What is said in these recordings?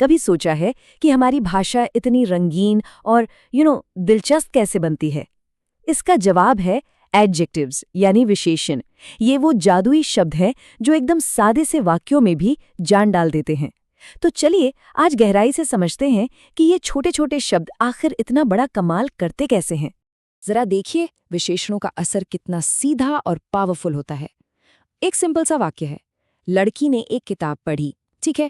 कभी सोचा है कि हमारी भाषा इतनी रंगीन और दिलचस्प कैसे बनती है? इसका जवाब है एडजेक्टिव्स यानी विशेषण। ये वो जादुई शब्द हैं जो एकदम सादे से वाक्यों में भी जान डाल देते हैं। तो चलिए आज गहराई से समझते हैं कि ये छोटे छोटे शब्द आखिर इतना बड़ा कमाल करते कैसे हैं। जरा देखिए विशेषणों का असर कितना सीधा और पावरफुल होता है। एक सिंपल सा वाक्य है, लड़की ने एक किताब पढ़ी, ठीक है।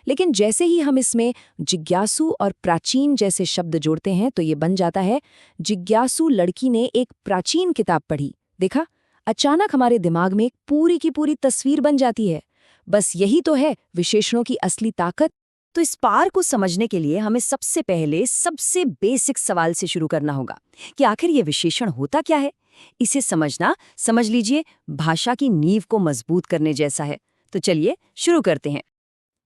लेकिन जैसे ही हम इसमें जिज्ञासु और प्राचीन जैसे शब्द जोड़ते हैं तो ये बन जाता है, जिज्ञासु लड़की ने एक प्राचीन किताब पढ़ी। देखा, अचानक हमारे दिमाग में एक पूरी की पूरी तस्वीर बन जाती है। बस यही तो है विशेषणों की असली ताकत। तो इस पार को समझने के लिए हमें सबसे पहले सबसे बेसिक सवाल से शुरू करना होगा कि आखिर ये विशेषण होता क्या है। इसे समझना, समझ लीजिए, भाषा की नींव को मजबूत करने जैसा है। तो चलिए शुरू करते हैं।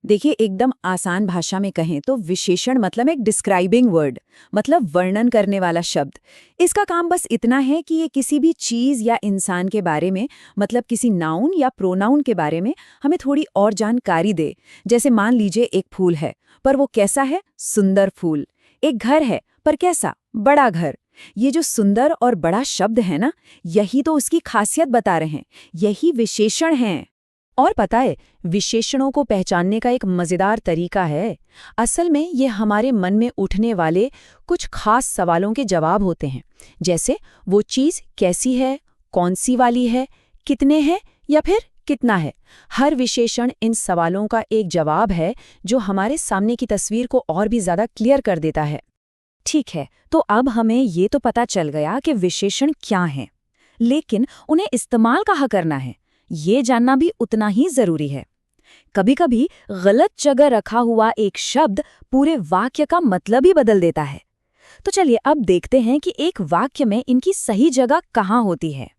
देखिए, एकदम आसान भाषा में कहें तो विशेषण मतलब एक डिस्क्राइबिंग वर्ड, मतलब वर्णन करने वाला शब्द। इसका काम बस इतना है कि ये किसी भी चीज़ या इंसान के बारे में, मतलब किसी नाउन या प्रोनाउन के बारे में हमें थोड़ी और जानकारी दे। जैसे मान लीजिए एक फूल है, पर वो कैसा है? सुंदर फूल। एक घर है, पर कैसा? बड़ा घर। ये जो सुंदर और बड़ा शब्द है ना, यही तो उसकी खासियत बता रहे हैं। यही विशेषण हैं। और पता है, विशेषणों को पहचानने का एक मज़ेदार तरीका है। असल में ये हमारे मन में उठने वाले कुछ खास सवालों के जवाब होते हैं। जैसे वो चीज़ कैसी है, कौन सी वाली है, कितने हैं या फिर कितना है। हर विशेषण इन सवालों का एक जवाब है जो हमारे सामने की तस्वीर को और भी ज़्यादा क्लियर कर देता है। ठीक है, तो अब हमें ये तो पता चल गया कि विशेषण क्या हैं, लेकिन उन्हें इस्तेमाल कहाँ करना है, ये जानना भी उतना ही जरूरी है। कभी-कभी गलत जगह रखा हुआ एक शब्द पूरे वाक्य का मतलब ही बदल देता है। तो चलिए अब देखते हैं कि एक वाक्य में इनकी सही जगह कहाँ होती है।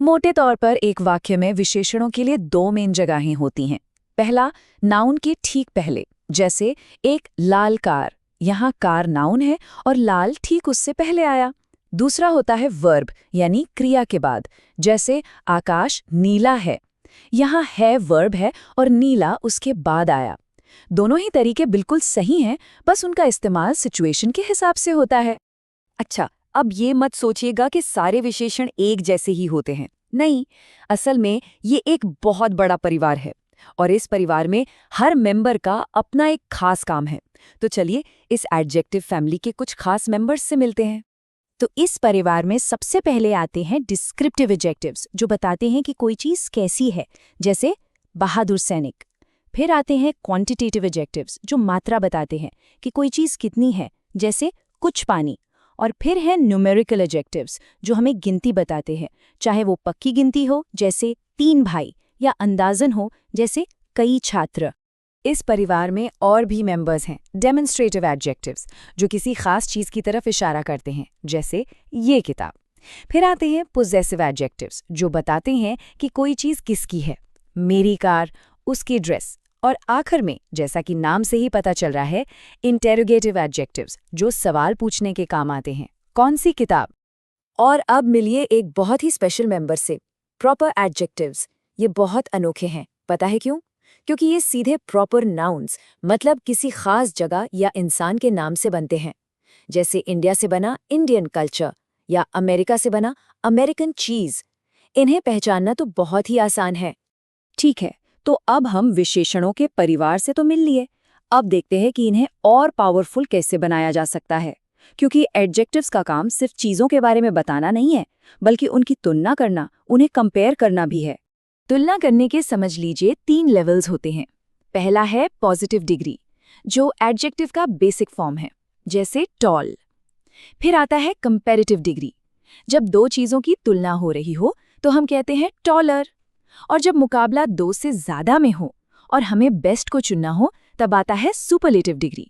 मोटे तौर पर एक वाक्य में विशेषणों के लिए दो मेन जगहें होती हैं। पहला, नाउन के ठीक पहले, जैसे एक लाल कार। यहाँ कार नाउन है और लाल ठीक उससे पहले आया। दूसरा होता है वर्ब यानी क्रिया के बाद, जैसे आकाश नीला है। यहाँ है वर्ब है और नीला उसके बाद आया। दोनों ही तरीके बिल्कुल सही हैं, बस उनका इस्तेमाल सिचुएशन के हिसाब से होता है। अच्छा, अब ये मत सोचिएगा कि सारे विशेषण एक जैसे ही होते हैं। नहीं, असल में ये एक बहुत बड़ा परिवार है और इस परिवार में हर मेंबर का अपना एक खास काम है। तो चलिए इस एडजेक्टिव फैमिली के कुछ खास मेंबर्स से मिलते हैं। तो इस परिवार में सबसे पहले आते हैं डिस्क्रिप्टिव एडजेक्टिव्स, जो बताते हैं कि कोई चीज़ कैसी है, जैसे बहादुर सैनिक। फिर आते हैं क्वांटिटेटिव एडजेक्टिव्स, जो मात्रा बताते हैं कि कोई चीज़ कितनी है, जैसे कुछ पानी। और फिर हैं न्यूमेरिकल एडजेक्टिव्स, जो हमें गिनती बताते हैं, चाहे वो पक्की गिनती हो जैसे 3 भाई, या अंदाजन हो जैसे कई छात्र। इस परिवार में और भी मेंबर्स हैं, डेमोन्स्ट्रेटिव एडजेक्टिव्स, जो किसी खास चीज़ की तरफ इशारा करते हैं, जैसे ये किताब। फिर आते हैं पोजेसिव एडजेक्टिव्स, जो बताते हैं कि कोई चीज़ किसकी है, मेरी कार, उसकी ड्रेस। और आखिर में, जैसा कि नाम से ही पता चल रहा है, इंटेरोगेटिव एडजेक्टिव्स, जो सवाल पूछने के काम आते हैं, कौन सी किताब। और अब मिलिए एक बहुत ही स्पेशल मेंबर से, प्रॉपर एडजेक्टिव्स। ये बहुत अनोखे हैं, पता है क्यों? क्योंकि ये सीधे प्रॉपर नाउन्स, मतलब किसी खास जगह या इंसान के नाम से बनते हैं। जैसे इंडिया से बना इंडियन कल्चर, या अमेरिका से बना अमेरिकन चीज़। इन्हें पहचानना तो बहुत ही आसान है। ठीक है, तो अब हम विशेषणों के परिवार से तो मिल लिए। अब देखते हैं कि इन्हें और पावरफुल कैसे बनाया जा सकता है, क्योंकि एडजेक्टिव्स का काम सिर्फ चीज़ों के बारे में बताना नहीं है, बल्कि उनकी तुलना करना, उन्हें कंपेयर करना भी है। तुलना करने के समझ लीजिए 3 लेवल्स होते हैं। पहला है पॉजिटिव डिग्री, जो एडजेक्टिव का बेसिक फॉर्म है, जैसे टॉल। फिर आता है कंपैरेटिव डिग्री, जब दो चीज़ों की तुलना हो रही हो तो हम कहते हैं टॉलर। और जब मुकाबला 2 से ज़्यादा में हो और हमें बेस्ट को चुनना हो, तब आता है सुपरलेटिव डिग्री,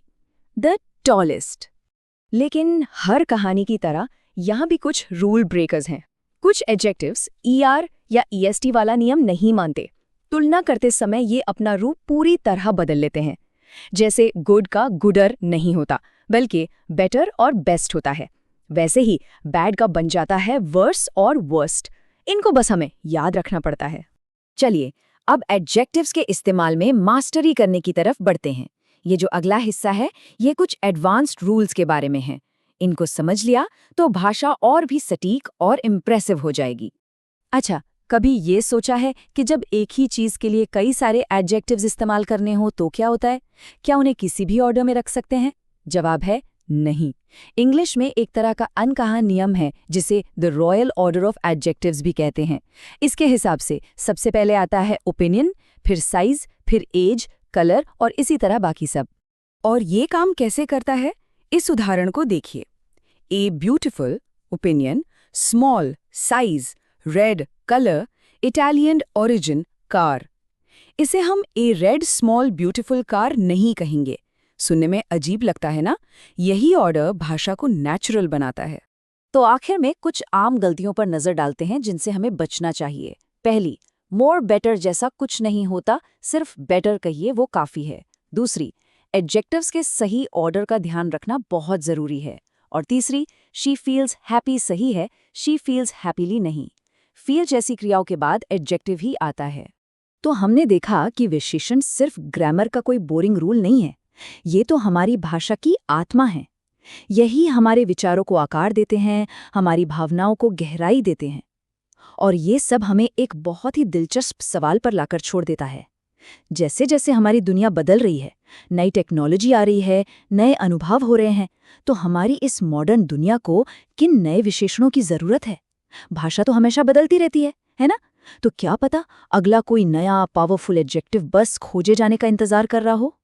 द टॉलेस्ट। लेकिन हर कहानी की तरह यहाँ भी कुछ रूल ब्रेकर्स हैं। कुछ एडजेक्टिव्स ER या EST वाला नियम नहीं मानते। तुलना करते समय ये अपना रूप पूरी तरह बदल लेते हैं। जैसे गुड का गुडर नहीं होता, बल्कि बेटर और बेस्ट होता है। वैसे ही बैड का बन जाता है वर्स और वर्स्ट। इनको बस हमें याद रखना पड़ता है। चलिए अब एडजेक्टिव्स के इस्तेमाल में मास्टरी करने की तरफ बढ़ते हैं, ये जो अगला हिस्सा है ये कुछ एडवांस्ड रूल्स के बारे में है। इनको समझ लिया तो भाषा और भी सटीक और इम्प्रेसिव हो जाएगी। अच्छा, कभी ये सोचा है कि जब एक ही चीज के लिए कई सारे एडजेक्टिव्स इस्तेमाल करने हो तो क्या होता है? क्या उन्हें किसी भी ऑर्डर में रख सकते हैं? जवाब है नहीं। इंग्लिश में एक तरह का अनकहा नियम है जिसे the royal order of adjectives भी कहते हैं। इसके हिसाब से सबसे पहले आता है ओपिनियन, फिर साइज, फिर एज, कलर और इसी तरह बाकी सब। और ये काम कैसे करता है? इस उदाहरण को देखिए। A beautiful opinion, small size, red colour, Italian origin car. इसे हम ए रेड स्मॉल ब्यूटिफुल कार नहीं कहेंगे। सुनने में अजीब लगता है ना? यही ऑर्डर भाषा को नेचुरल बनाता है। तो आखिर में कुछ आम गलतियों पर नजर डालते हैं जिनसे हमें बचना चाहिए। पहली, मोर बेटर जैसा कुछ नहीं होता, सिर्फ बेटर कहिए वो काफी है। दूसरी, एडजेक्टिव्स के सही ऑर्डर का ध्यान रखना बहुत जरूरी है। और तीसरी, शी फील्स हैप्पी सही है, शी फील्स हैप्पीली नहीं। फील जैसी क्रियाओं के बाद एडजेक्टिव ही आता है। तो हमने देखा कि विशेषण सिर्फ ग्रामर का कोई बोरिंग रूल नहीं है, ये तो हमारी भाषा की आत्मा है। यही हमारे विचारों को आकार देते हैं, हमारी भावनाओं को गहराई देते हैं। और ये सब हमें एक बहुत ही दिलचस्प सवाल पर लाकर छोड़ देता है। जैसे जैसे हमारी दुनिया बदल रही है, नई टेक्नोलॉजी आ रही है, नए अनुभव हो रहे हैं, तो हमारी इस मॉडर्न दुनिया को किन नए विशेषणों की जरूरत है? भाषा तो हमेशा बदलती रहती है ना? तो क्या पता अगला कोई नया पावरफुल एडजेक्टिव बस खोजे जाने का इंतजार कर रहा हो।